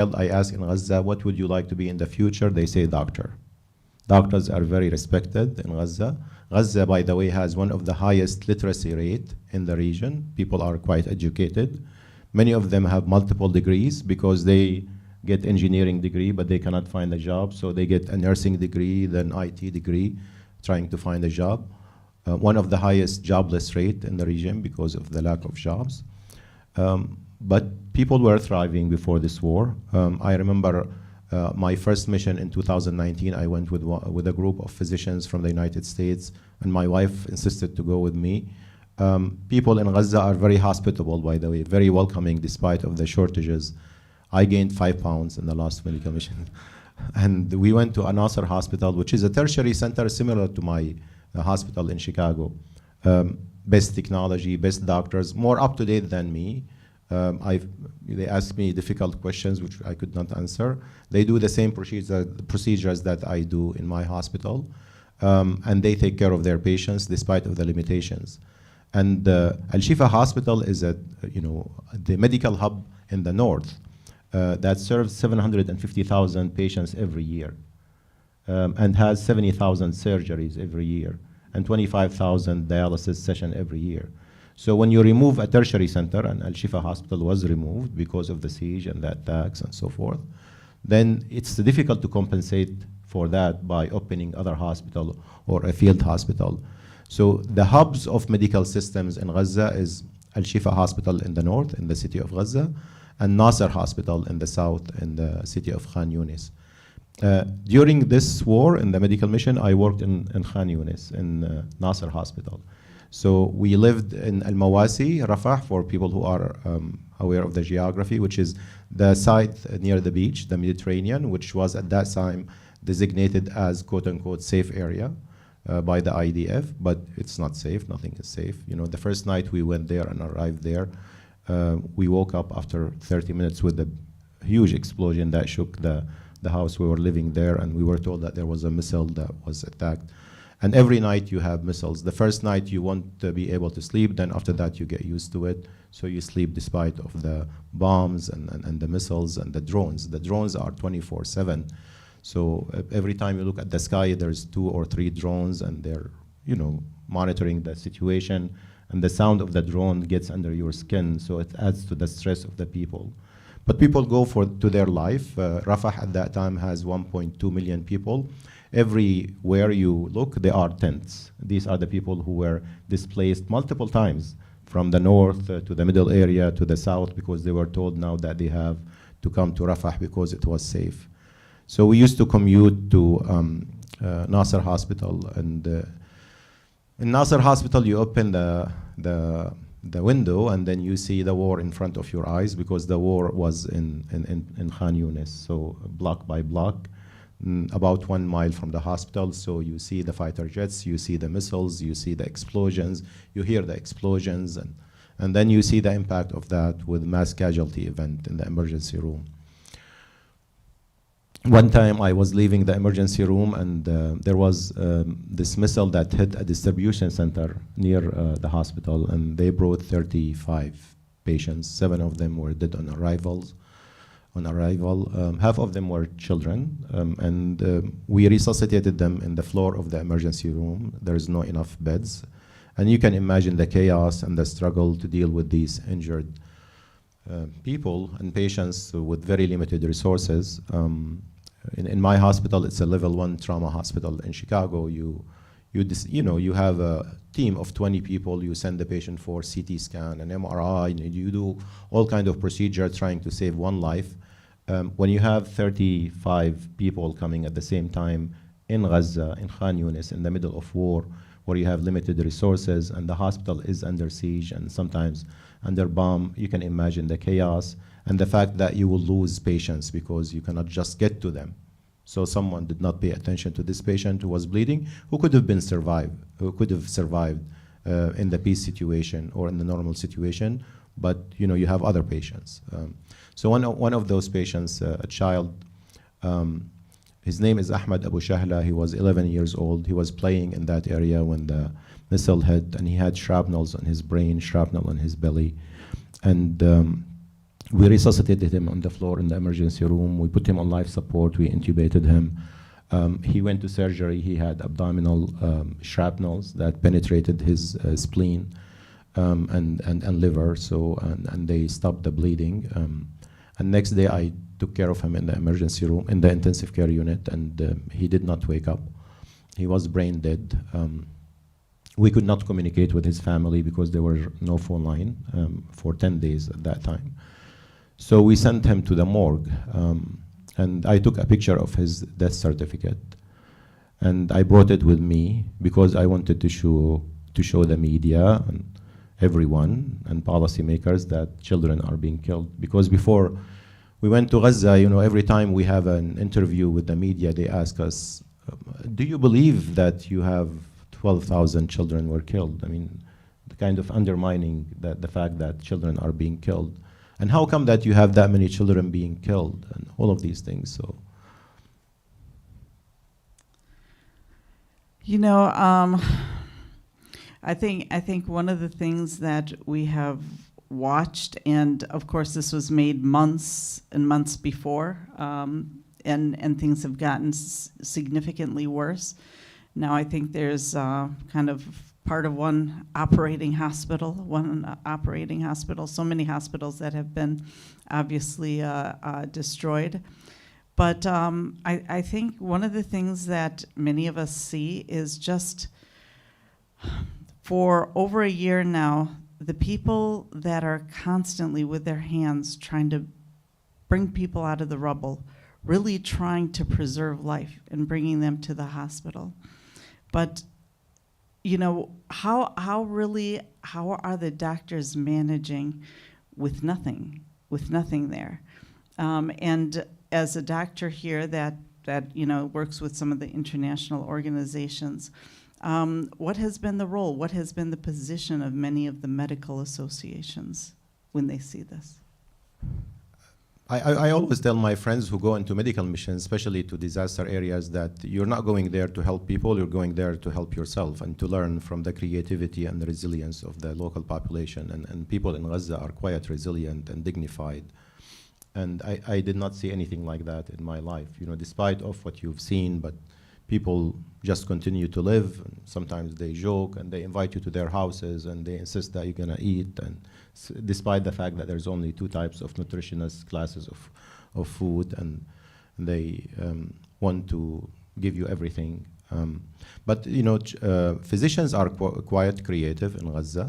I ask in Gaza, what would you like to be in the future? They say doctor. Doctors are very respected in Gaza. Gaza, by the way, has one of the highest literacy rate in the region. People are quite educated. Many of them have multiple degrees because they get engineering degree, but they cannot find a job. So they get a nursing degree, then IT degree, trying to find a job. One of the highest jobless rate in the region because of the lack of jobs. But people were thriving before this war. I remember my first mission in 2019, I went with a group of physicians from the United States, and my wife insisted to go with me. People in Gaza are very hospitable, by the way, very welcoming despite of the shortages. I gained 5 pounds in the last medical mission. And we went to Nasser Hospital, which is a tertiary center similar to my hospital in Chicago. Best technology, best doctors, more up to date than me. They asked me difficult questions which I could not answer. They do the same procedures that I do in my hospital, and they take care of their patients despite of the limitations. And Al-Shifa Hospital is the medical hub in the north that serves 750,000 patients every year, and has 70,000 surgeries every year, and 25,000 dialysis sessions every year. So when you remove a tertiary center, and Al-Shifa Hospital was removed because of the siege and the attacks and so forth, then it's difficult to compensate for that by opening other hospital or a field hospital. So the hubs of medical systems in Gaza is Al-Shifa Hospital in the north, in the city of Gaza, and Nasser Hospital in the south, in the city of Khan Yunis. During this war in the medical mission, I worked in Khan Yunis, in Nasser Hospital. So we lived in Al-Mawasi, Rafah, for people who are aware of the geography, which is the site near the beach, the Mediterranean, which was at that time designated as quote-unquote safe area by the IDF, but it's not safe, nothing is safe. You know, the first night we went there and arrived there, we woke up after 30 minutes with a huge explosion that shook the house we were living there, and we were told that there was a missile that was attacked. And every night you have missiles. The first night you won't be able to sleep, then after that you get used to it. So you sleep despite of the bombs and the missiles and the drones. The drones are 24/7. So every time you look at the sky, there's 2 or 3 drones, and they're monitoring the situation. And the sound of the drone gets under your skin, so it adds to the stress of the people. But people go to their life. Rafah at that time has 1.2 million people. Everywhere you look, there are tents. These are the people who were displaced multiple times from the north to the middle area to the south, because they were told now that they have to come to Rafah because it was safe. So we used to commute to Nasser Hospital, and in Nasser Hospital you open the window and then you see the war in front of your eyes, because the war was in Khan Yunis, so block by block. About 1 mile from the hospital, so you see the fighter jets, you see the missiles, you see the explosions, you hear the explosions, and then you see the impact of that with mass casualty event in the emergency room. One time I was leaving the emergency room, and there was this missile that hit a distribution center near the hospital, and they brought 35 patients. 7 of them were dead on arrival. Half of them were children, and we resuscitated them in the floor of the emergency room. There is no enough beds, and you can imagine the chaos and the struggle to deal with these injured people and patients with very limited resources. In my hospital, it's a level 1 trauma hospital in Chicago. You have a team of 20 people. You send the patient for CT scan and MRI, and you do all kind of procedure trying to save one life. When you have 35 people coming at the same time in Gaza, in Khan Yunis, in the middle of war, where you have limited resources and the hospital is under siege and sometimes under bomb, you can imagine the chaos and the fact that you will lose patients because you cannot just get to them. So someone did not pay attention to this patient who was bleeding, who could have survived in the peace situation or in the normal situation, but you have other patients. So one of those patients, a child, his name is Ahmed Abu Shahla. He was 11 years old. He was playing in that area when the missile hit, and he had shrapnels on his brain, shrapnel on his belly. And We resuscitated him on the floor in the emergency room. We put him on life support. We intubated him. He went to surgery. He had abdominal shrapnels that penetrated his spleen and liver. So and they stopped the bleeding. And next day, I took care of him in the emergency room, in the intensive care unit, and he did not wake up. He was brain dead. We could not communicate with his family because there were no phone line for 10 days at that time. So we sent him to the morgue, and I took a picture of his death certificate, and I brought it with me because I wanted to show the media and everyone and policymakers that children are being killed. Because before we went to Gaza, every time we have an interview with the media, they ask us, do you believe that you have 12,000 children were killed? I mean, the kind of undermining the fact that children are being killed. And how come that you have that many children being killed and all of these things? So, I think one of the things that we have watched, and of course this was made months and months before, and things have gotten significantly worse. Now I think there's kind of part of one operating hospital, so many hospitals that have been obviously destroyed. But I think one of the things that many of us see is just for over a year now, the people that are constantly with their hands trying to bring people out of the rubble, really trying to preserve life and bringing them to the hospital. But how are the doctors managing with nothing there? And as a doctor here that works with some of the international organizations, what has been the role? What has been the position of many of the medical associations when they see this? I always tell my friends who go into medical missions, especially to disaster areas, that you're not going there to help people, you're going there to help yourself and to learn from the creativity and the resilience of the local population. And people in Gaza are quite resilient and dignified. And I did not see anything like that in my life, despite of what you've seen, but people just continue to live. And sometimes they joke and they invite you to their houses and they insist that you're gonna eat, and despite the fact that there's only 2 types of nutritionist classes of food, and they want to give you everything. But physicians are quite creative in Gaza.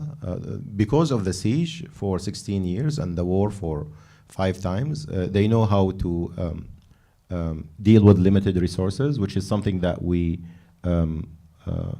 Because of the siege for 16 years and the war for 5 times, they know how to deal with limited resources, which is something that we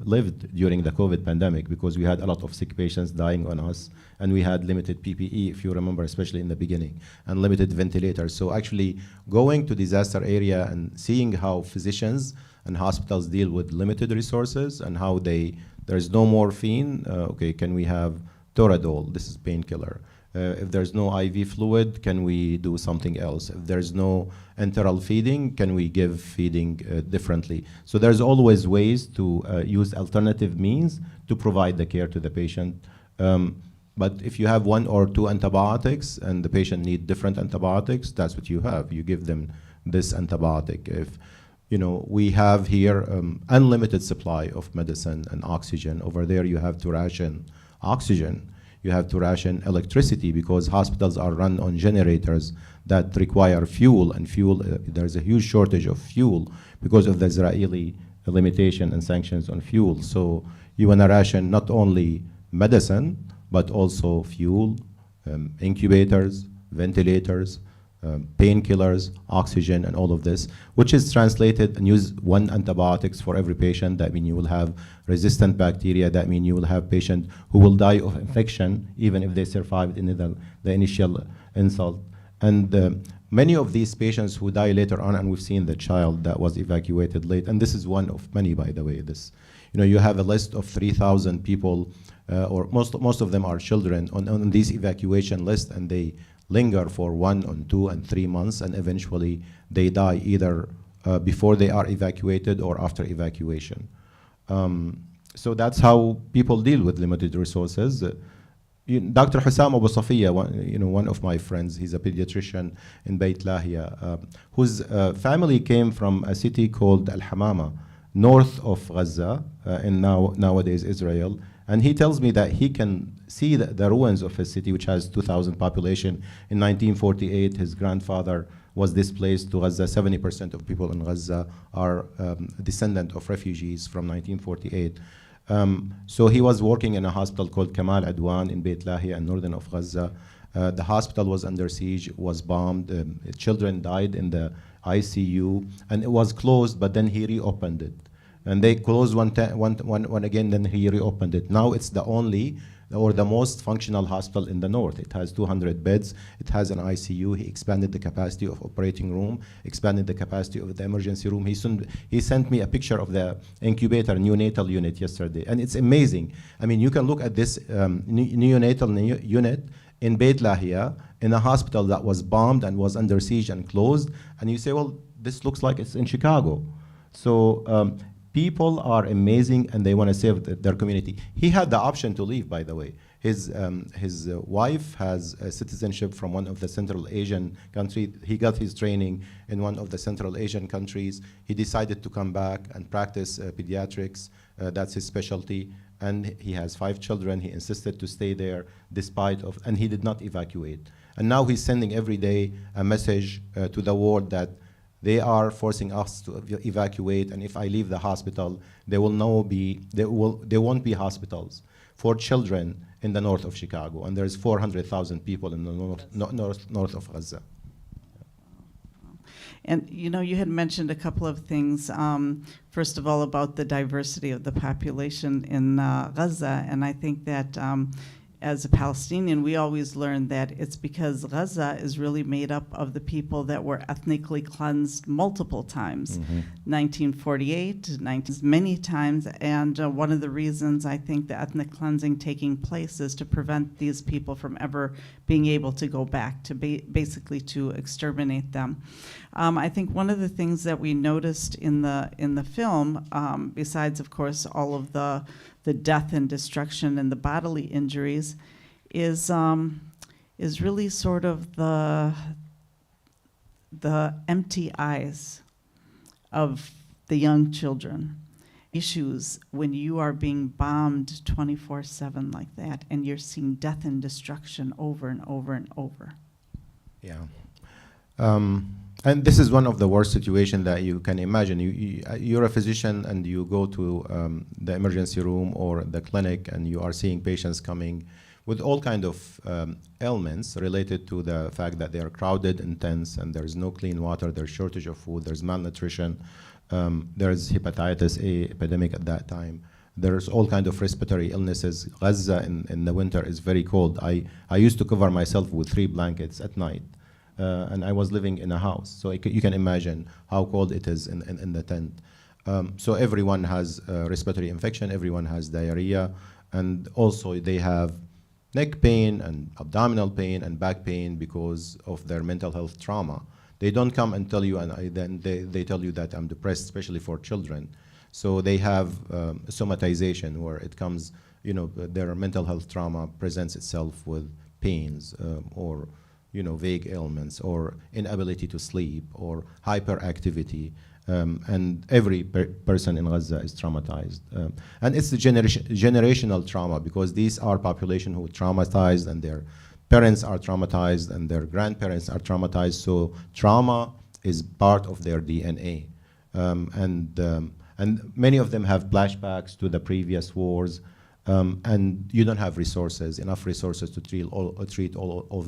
lived during the COVID pandemic, because we had a lot of sick patients dying on us, and we had limited PPE, if you remember, especially in the beginning, and limited ventilators. So actually going to disaster area and seeing how physicians and hospitals deal with limited resources and how there's no morphine, okay, can we have Toradol? This is painkiller. If there's no IV fluid, can we do something else? If there's no enteral feeding, can we give feeding differently? So there's always ways to use alternative means to provide the care to the patient. But if you have 1 or 2 antibiotics and the patient needs different antibiotics, that's what you have. You give them this antibiotic. If we have here unlimited supply of medicine and oxygen. Over there, you have to ration oxygen. You have to ration electricity because hospitals are run on generators that require fuel, and fuel, there's a huge shortage of fuel because of the Israeli limitation and sanctions on fuel. So you want to ration not only medicine, but also fuel, incubators, ventilators, painkillers, oxygen, and all of this, which is translated and use 1 antibiotics for every patient. That means you will have resistant bacteria. That means you will have patients who will die of infection, even if they survived in the initial insult. And many of these patients who die later on, and we've seen the child that was evacuated late, and this is one of many, by the way. You have a list of 3,000 people, or most of them are children on these evacuation list, and they linger for 1 or 2 and 3 months, and eventually they die either before they are evacuated or after evacuation. So that's how people deal with limited resources. Dr. Hussam Abu Safiya, one of my friends, he's a pediatrician in Beit Lahia, whose family came from a city called Al-Hamama, north of Gaza, in nowadays Israel. And he tells me that he can see the ruins of his city, which has 2,000 population. In 1948, his grandfather was displaced to Gaza. 70% of people in Gaza are descendant of refugees from 1948. So he was working in a hospital called Kamal Adwan in Beit Lahia in northern of Gaza. The hospital was under siege, was bombed. Children died in the ICU, and it was closed, but then he reopened it. And they closed one again, then he reopened it. Now it's the only or the most functional hospital in the north. It has 200 beds. It has an ICU. He expanded the capacity of operating room, expanded the capacity of the emergency room. He sent me a picture of the incubator neonatal unit yesterday, and it's amazing. I mean, you can look at this neonatal unit in Beit Lahia in a hospital that was bombed and was under siege and closed, and you say, well, this looks like it's in Chicago. So people are amazing, and they want to save their community. He had the option to leave, by the way. His wife has a citizenship from one of the Central Asian countries. He got his training in one of the Central Asian countries. He decided to come back and practice pediatrics. That's his specialty. And he has 5 children. He insisted to stay there and he did not evacuate. And now he's sending every day a message to the world that they are forcing us to evacuate, and if I leave the hospital, there won't be hospitals for children in the north of Chicago, and there's 400,000 people in the north of Gaza. And you had mentioned a couple of things. First of all, about the diversity of the population in Gaza, and I think that as a Palestinian, we always learn that it's because Gaza is really made up of the people that were ethnically cleansed multiple times. 1948, many times, and one of the reasons I think the ethnic cleansing taking place is to prevent these people from ever being able to go back, to basically to exterminate them. I think one of the things that we noticed in the film, besides of course all of the death and destruction and the bodily injuries, is really sort of the empty eyes of the young children. Issues when you are being bombed 24/7 like that, and you're seeing death and destruction over and over and over. Yeah. And this is one of the worst situations that you can imagine. You're a physician and you go to the emergency room or the clinic, and you are seeing patients coming with all kinds of ailments related to the fact that they are crowded and tense, and there's no clean water, there's shortage of food, there's malnutrition, there's hepatitis A epidemic at that time. There's all kinds of respiratory illnesses. Gaza in the winter is very cold. I used to cover myself with 3 blankets at night. And I was living in a house, so you can imagine how cold it is in the tent. So everyone has respiratory infection, everyone has diarrhea, and also they have neck pain and abdominal pain and back pain because of their mental health trauma. They don't come and tell you, and then they tell you that I'm depressed, especially for children. So they have somatization, where it comes, their mental health trauma presents itself with pains or vague ailments or inability to sleep or hyperactivity. And every person in Gaza is traumatized. And it's the generational trauma, because these are population who are traumatized, and their parents are traumatized, and their grandparents are traumatized. So trauma is part of their DNA. And many of them have flashbacks to the previous wars. And you don't have enough resources to treat all of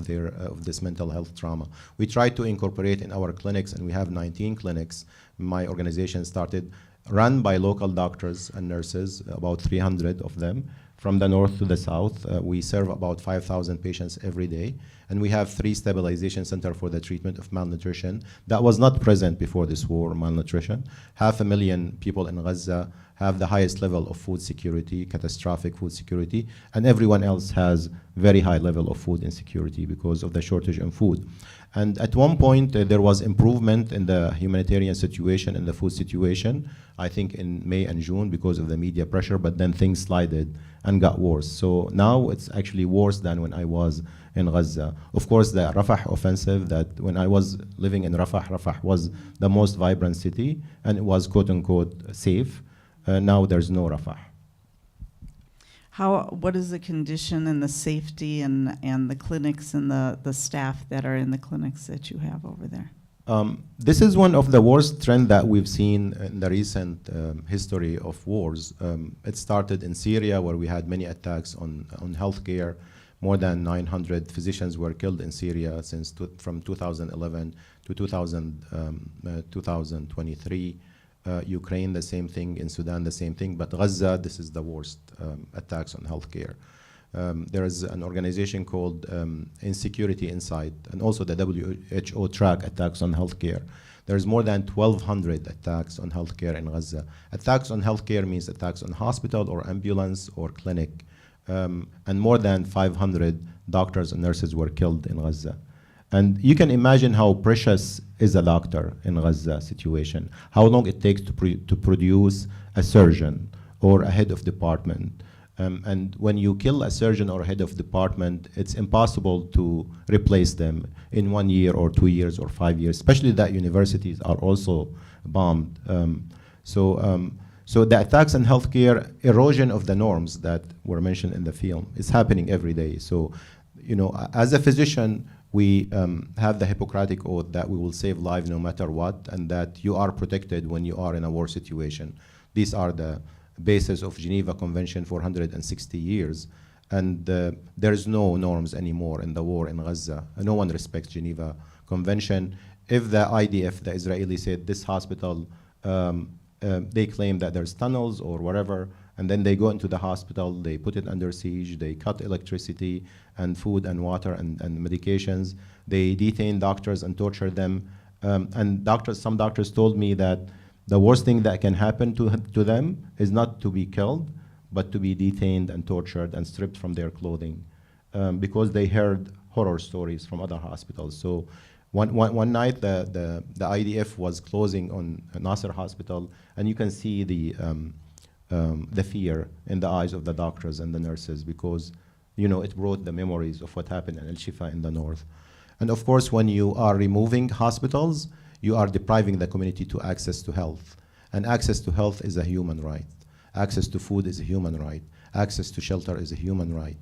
this mental health trauma. We try to incorporate in our clinics, and we have 19 clinics. My organization started, run by local doctors and nurses, about 300 of them, from the north to the south. We serve about 5,000 patients every day, and we have 3 stabilization centers for the treatment of malnutrition. That was not present before this war, malnutrition. 500,000 people in Gaza have the highest level of food security, catastrophic food security, and everyone else has very high level of food insecurity because of the shortage in food. And at one point, there was improvement in the humanitarian situation and the food situation, I think in May and June because of the media pressure, but then things slided and got worse. So now it's actually worse than when I was in Gaza. Of course, the Rafah offensive, that when I was living in Rafah, Rafah was the most vibrant city, and it was quote unquote safe. Now there's no Rafah. What is the condition and the safety and the clinics and the staff that are in the clinics that you have over there? This is one of the worst trends that we've seen in the recent history of wars. It started in Syria, where we had many attacks on healthcare. More than 900 physicians were killed in Syria from 2011 to 2023. Ukraine, the same thing. In Sudan, the same thing. But Gaza, this is the worst attacks on healthcare. There is an organization called Insecurity Insight, and also the WHO track attacks on healthcare. There's more than 1,200 attacks on healthcare in Gaza. Attacks on healthcare means attacks on hospital or ambulance or clinic. And more than 500 doctors and nurses were killed in Gaza. And you can imagine how precious is a doctor in Gaza situation, how long it takes to produce a surgeon or a head of department. And when you kill a surgeon or a head of department, it's impossible to replace them in 1 year or 2 years or 5 years, especially that universities are also bombed. So the attacks on healthcare, erosion of the norms that were mentioned in the film, is happening every day. So, you know, as a physician, we have the Hippocratic oath that we will save lives no matter what, and that you are protected when you are in a war situation. These are the basis of Geneva Convention for 160 years. And there is no norms anymore in the war in Gaza. No one respects Geneva Convention. If the IDF, the Israeli, said this hospital, they claim that there's tunnels or whatever, and then they go into the hospital, they put it under siege, they cut electricity and food and water and medications. They detain doctors and torture them. And some doctors told me that the worst thing that can happen to them is not to be killed, but to be detained and tortured and stripped from their clothing, because they heard horror stories from other hospitals. So one night, the IDF was closing on Nasser Hospital, and you can see the fear in the eyes of the doctors and the nurses, because, you know, it brought the memories of what happened in Al-Shifa in the north. And of course, when you are removing hospitals, you are depriving the community to access to health. And access to health is a human right. Access to food is a human right. Access to shelter is a human right.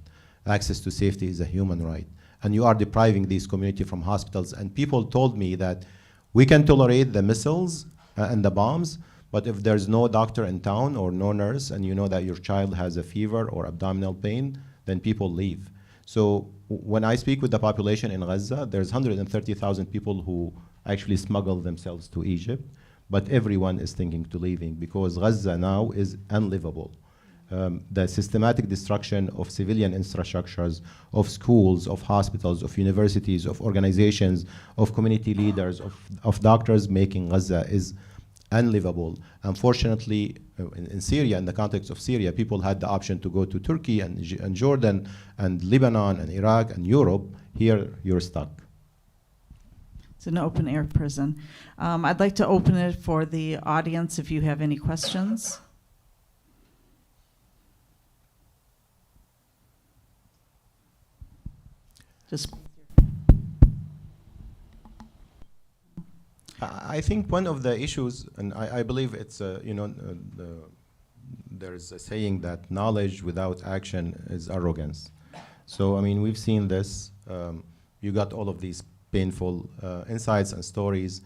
Access to safety is a human right. And you are depriving these communities from hospitals. And people told me that we can tolerate the missiles and the bombs, but if there's no doctor in town or no nurse, and you know that your child has a fever or abdominal pain, then people leave. So when I speak with the population in Gaza, there's 130,000 people who actually smuggle themselves to Egypt, but everyone is thinking to leaving, because Gaza now is unlivable. The systematic destruction of civilian infrastructures, of schools, of hospitals, of universities, of organizations, of community leaders, of doctors, making Gaza is unlivable. Unfortunately, in Syria, in the context of Syria, people had the option to go to Turkey and Jordan and Lebanon and Iraq and Europe. Here, you're stuck. It's an open air prison. I'd like to open it for the audience if you have any questions. I think one of the issues, and I believe it's, there's a saying that knowledge without action is arrogance. So, I mean, we've seen this. You got all of these painful insights and stories,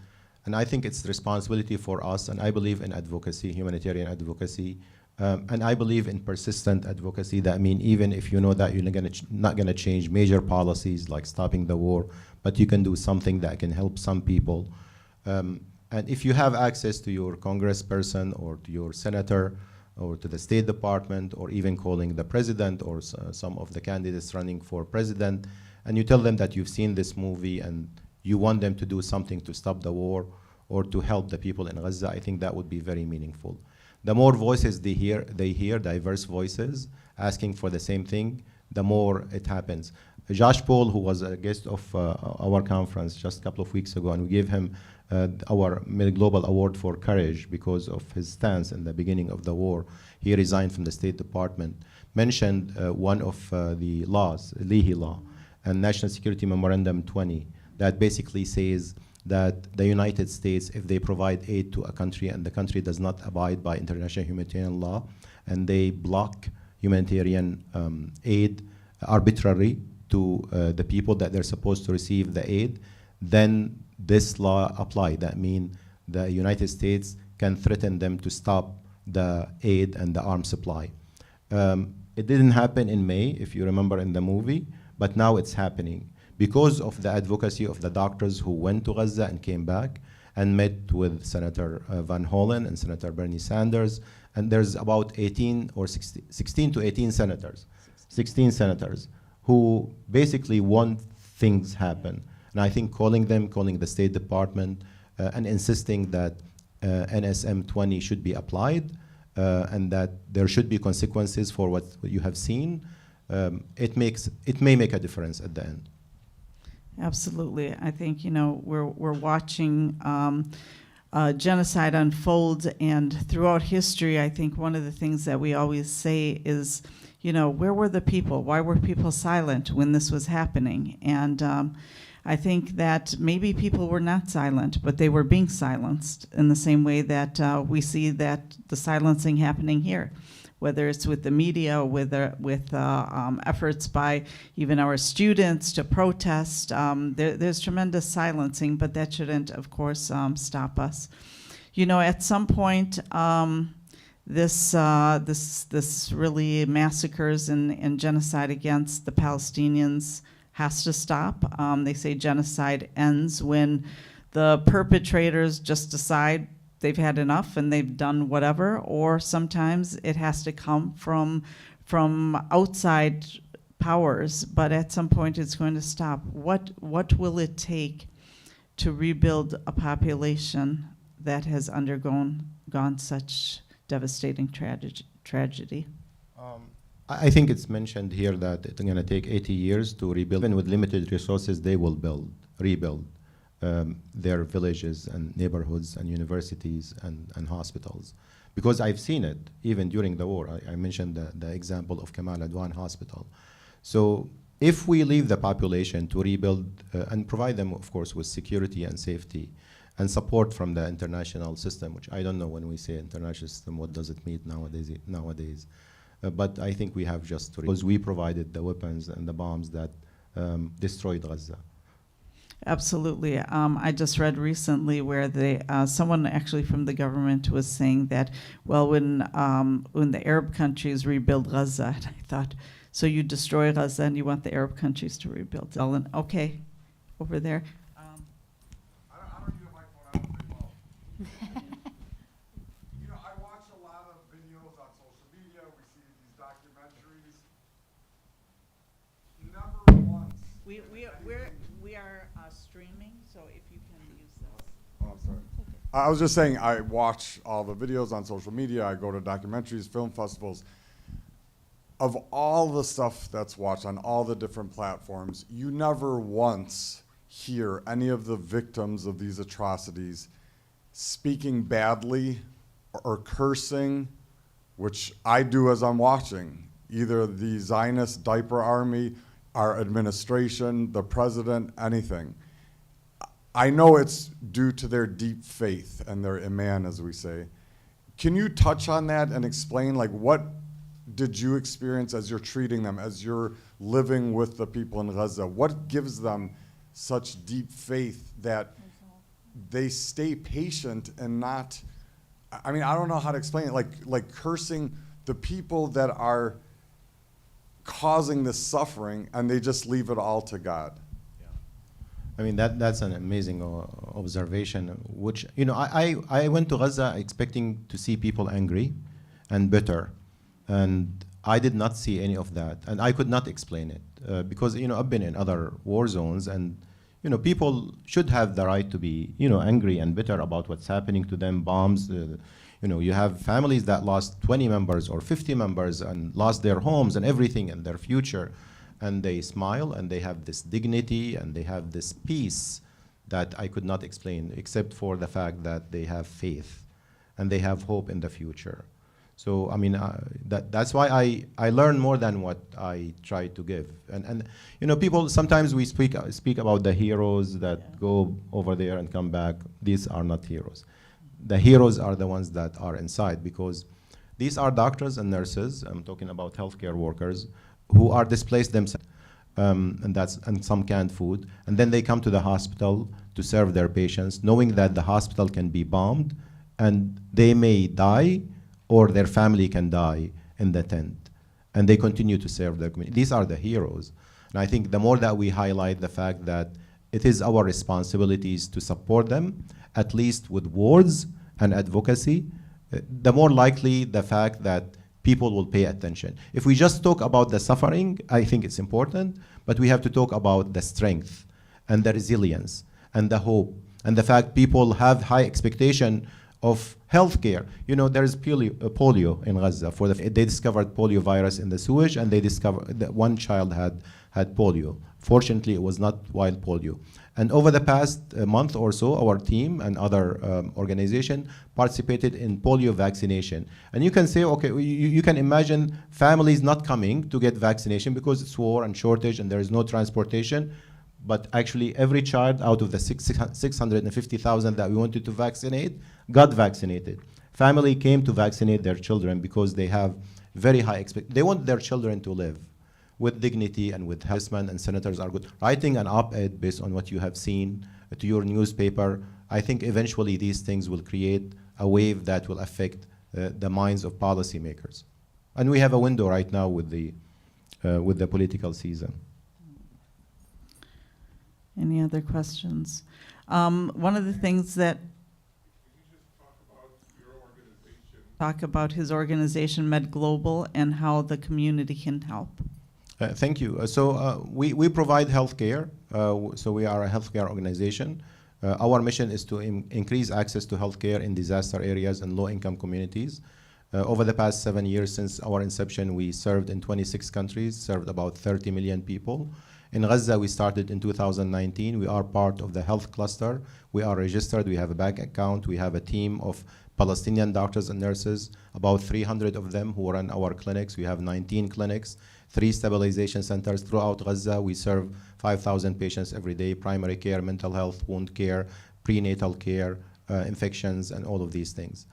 and I think it's the responsibility for us, and I believe in advocacy, humanitarian advocacy, and I believe in persistent advocacy. That means even if you know that you're not gonna change major policies like stopping the war, but you can do something that can help some people. And if you have access to your congressperson or to your senator or to the State Department, or even calling the president or some of the candidates running for president, and you tell them that you've seen this movie and you want them to do something to stop the war or to help the people in Gaza, I think that would be very meaningful. The more voices they hear, diverse voices asking for the same thing, the more it happens. Josh Paul, who was a guest of our conference just a couple of weeks ago, and we gave him our Global Award for Courage because of his stance in the beginning of the war. He resigned from the State Department, mentioned one of the laws, Leahy Law, and National Security Memorandum 20, that basically says that the United States, if they provide aid to a country and the country does not abide by international humanitarian law, and they block humanitarian aid arbitrarily to the people that they're supposed to receive the aid, then this law apply. That means the United States can threaten them to stop the aid and the arms supply. It didn't happen in May, if you remember in the movie, but now it's happening because of the advocacy of the doctors who went to Gaza and came back and met with Senator Van Hollen and Senator Bernie Sanders. And there's about 16 to 18 senators, 16 senators who basically want things happen. And I think calling the State Department and insisting that NSM 20 should be applied and that there should be consequences for what you have seen, it may make a difference at the end. Absolutely. I think, we're watching genocide unfold, and throughout history, I think one of the things that we always say is, where were the people? Why were people silent when this was happening? And I think that maybe people were not silent, but they were being silenced in the same way that we see that the silencing happening here, whether it's with the media or with efforts by even our students to protest. There's tremendous silencing, but that shouldn't, of course, stop us. At some point, this really massacres and genocide against the Palestinians has to stop. They say genocide ends when the perpetrators just decide they've had enough and they've done whatever, or sometimes it has to come from outside powers, but at some point it's going to stop. What will it take to rebuild a population that has undergone such devastating tragedy? I think it's mentioned here that it's going to take 80 years to rebuild, and with limited resources, they will rebuild their villages and neighborhoods and universities and hospitals. Because I've seen it, even during the war. I mentioned the example of Kamal Adwan Hospital. So if we leave the population to rebuild and provide them, of course, with security and safety and support from the international system, which I don't know when we say international system, what does it mean nowadays? But I think we have just to, because we provided the weapons and the bombs that destroyed Gaza. Absolutely. I just read recently where someone actually from the government was saying that, well, when the Arab countries rebuild Gaza, and I thought, so you destroy Gaza and you want the Arab countries to rebuild? Okay, over there. I don't use my phone, I don't play well. I watch a lot of videos on social media. We see these documentaries. Never once. We are streaming, so if you can use this. Oh, I'm sorry. I was just saying, I watch all the videos on social media. I go to documentaries, film festivals. Of all the stuff that's watched on all the different platforms, you never once hear any of the victims of these atrocities speaking badly or cursing, which I do as I'm watching, either the Zionist diaper army, our administration, the president, anything. I know it's due to their deep faith and their iman, as we say. Can you touch on that and explain, what did you experience as you're treating them, as you're living with the people in Gaza? What gives them such deep faith that they stay patient and not, I don't know how to explain it, like cursing the people that are causing this suffering, and they just leave it all to God? That's an amazing observation, which, I went to Gaza expecting to see people angry and bitter, and I did not see any of that, and I could not explain it, because, I've been in other war zones, and, people should have the right to be, angry and bitter about what's happening to them, bombs. You have families that lost 20 members or 50 members and lost their homes and everything and their future. and they smile, and they have this dignity, and they have this peace that I could not explain, except for the fact that they have faith, and they have hope in the future. So, I mean, that's why I learn more than what I try to give. And you know, people, sometimes we speak about the heroes that go over there and come back. These are not heroes. The heroes are the ones that are inside, because these are doctors and nurses, I'm talking about healthcare workers, who are displaced themselves, and some canned food, and then they come to the hospital to serve their patients, knowing that the hospital can be bombed, and they may die, or their family can die in the tent, and they continue to serve their community. These are the heroes. And I think the more that we highlight the fact that it is our responsibilities to support them, at least with words and advocacy, the more likely the fact that people will pay attention. If we just talk about the suffering, I think it's important, but we have to talk about the strength and the resilience and the hope and the fact people have high expectation of healthcare. You know, there is polio in Gaza. They discovered polio virus in the sewage, and they discovered that one child had polio. Fortunately, it was not wild polio. And over the past month or so, our team and other organization participated in polio vaccination. And you can say, okay, you can imagine families not coming to get vaccination because it's war and shortage and there is no transportation. But actually, every child out of the 650,000 that we wanted to vaccinate got vaccinated. Family came to vaccinate their children because they have very high expectations. They want their children to live with dignity and with health. And senators are good. Writing an op-ed based on what you have seen to your newspaper, I think eventually these things will create a wave that will affect the minds of policymakers. And we have a window right now with the political season. Any other questions? One of the things that talk about his organization, Med Global, and how the community can help. Thank you. We provide healthcare. So we are a healthcare organization. Our mission is to increase access to healthcare in disaster areas and low-income communities. Over the past 7 years since our inception, we served in 26 countries, served about 30 million people. In Gaza, we started in 2019. We are part of the health cluster. We are registered. We have a bank account. We have a team of Palestinian doctors and nurses, about 300 of them who run our clinics. We have 19 clinics, 3 stabilization centers throughout Gaza. We serve 5,000 patients every day, primary care, mental health, wound care, prenatal care, infections, and all of these things.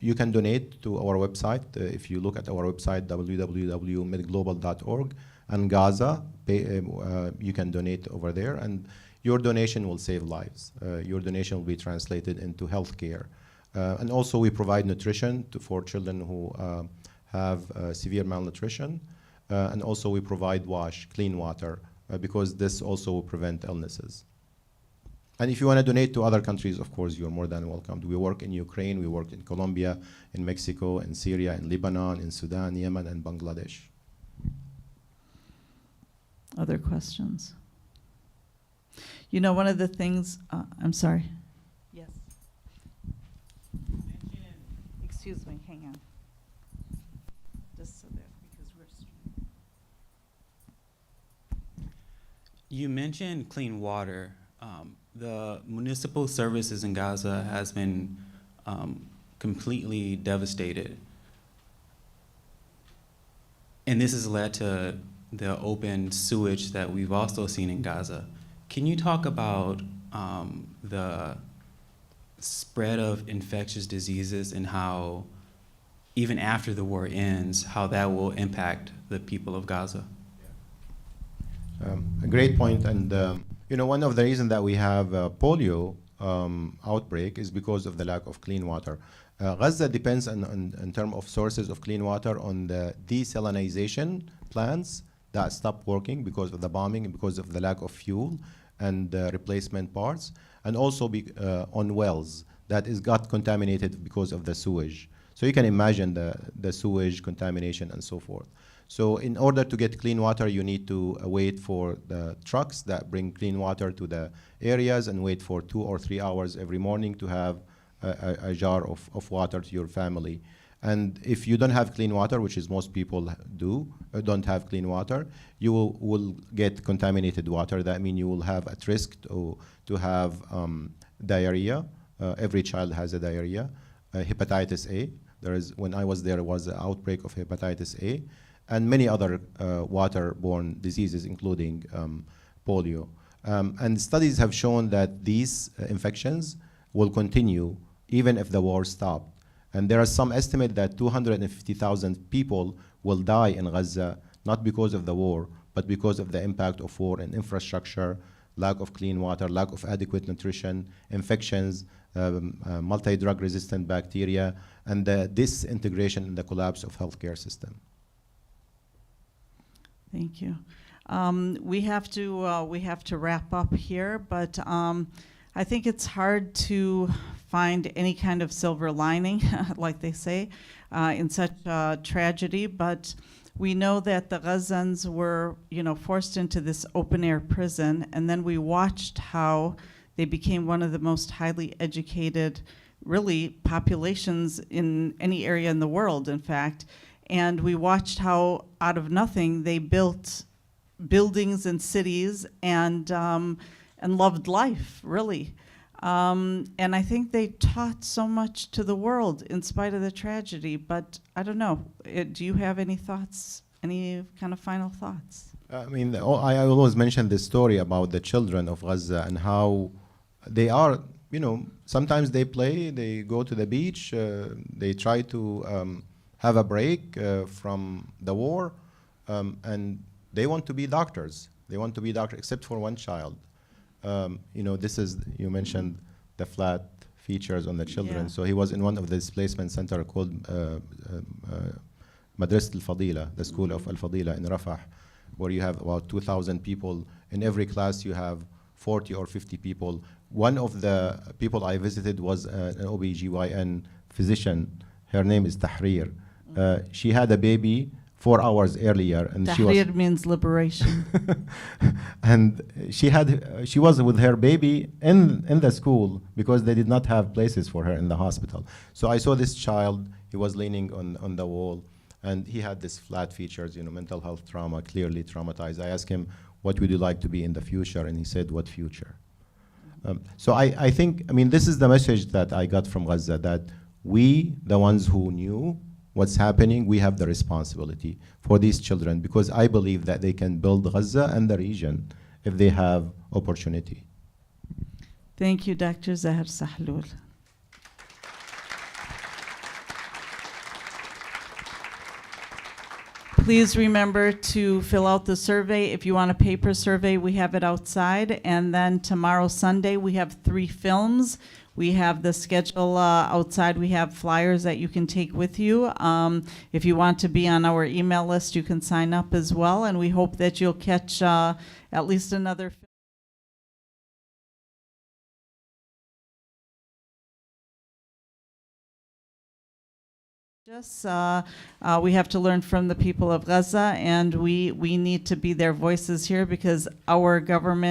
You can donate to our website. If you look at our website, www.medglobal.org, and Gaza, you can donate over there, and your donation will save lives. Your donation will be translated into healthcare. And also we provide nutrition for children who have severe malnutrition. And also we provide clean water, because this also will prevent illnesses. And if you want to donate to other countries, of course, you're more than welcome. We work in Ukraine, we work in Colombia, in Mexico, in Syria, in Lebanon, in Sudan, Yemen, and Bangladesh. Other questions? You know, one of the things, I'm sorry. Yes. Excuse me, hang on. Just so that, because we're streaming. You mentioned clean water. The municipal services in Gaza has been completely devastated. And this has led to the open sewage that we've also seen in Gaza. Can you talk about the spread of infectious diseases and how, even after the war ends, how that will impact the people of Gaza? A great point. And you know, one of the reasons that we have polio outbreak is because of the lack of clean water. Gaza depends in terms of sources of clean water on the desalinization plants that stopped working because of the bombing and because of the lack of fuel and replacement parts, and also on wells that got contaminated because of the sewage. So you can imagine the sewage contamination and so forth. So in order to get clean water, you need to wait for the trucks that bring clean water to the areas and wait for 2 or 3 hours every morning to have a jar of water to your family. And if you don't have clean water, which is most people don't have clean water, you will get contaminated water. That means you will have at risk to have diarrhea. Every child has a diarrhea. Hepatitis A. When I was there was an outbreak of hepatitis A, and many other waterborne diseases, including polio. And studies have shown that these infections will continue even if the war stopped. And there are some estimate that 250,000 people will die in Gaza, not because of the war, but because of the impact of war and infrastructure, lack of clean water, lack of adequate nutrition, infections, multi-drug resistant bacteria, and the disintegration and the collapse of healthcare system. Thank you. We have to wrap up here, but I think it's hard to find any kind of silver lining, like they say, in such tragedy. But we know that the Gazans were, forced into this open-air prison, and then we watched how they became one of the most highly educated, really, populations in any area in the world, in fact. And we watched how, out of nothing, they built buildings and cities and loved life, really. And I think they taught so much to the world in spite of the tragedy. But I don't know. Do you have any thoughts? Any kind of final thoughts? I mean, I always mention this story about the children of Gaza and how they are, sometimes they play, they go to the beach, they try to have a break from the war, and they want to be doctors. They want to be doctors, except for one child. You mentioned the flat features on the children. Yeah. So he was in one of the displacement center called Madras al-Fadila, the school of al-Fadila in Rafah, where you have about 2,000 people. In every class you have 40 or 50 people. One of the people I visited was an OBGYN physician. Her name is Tahrir. She had a baby 4 hours earlier, and Tahrir means liberation. And she was with her baby in the school because they did not have places for her in the hospital. So I saw this child. He was leaning on the wall, and he had this flat features, mental health trauma, clearly traumatized. I asked him, "What would you like to be in the future?" And he said, "What future?" So I think, this is the message that I got from Gaza, that we, the ones who knew what's happening, we have the responsibility for these children, because I believe that they can build Gaza and the region if they have opportunity. Thank you, Dr. Zahar Sahlul. Please remember to fill out the survey. If you want a paper survey, we have it outside. And then tomorrow, Sunday, we have 3 films. We have the schedule outside. We have flyers that you can take with you. If you want to be on our email list, you can sign up as well. And we hope that you'll catch at least another film. We have to learn from the people of Gaza, and we need to be their voices here, because our government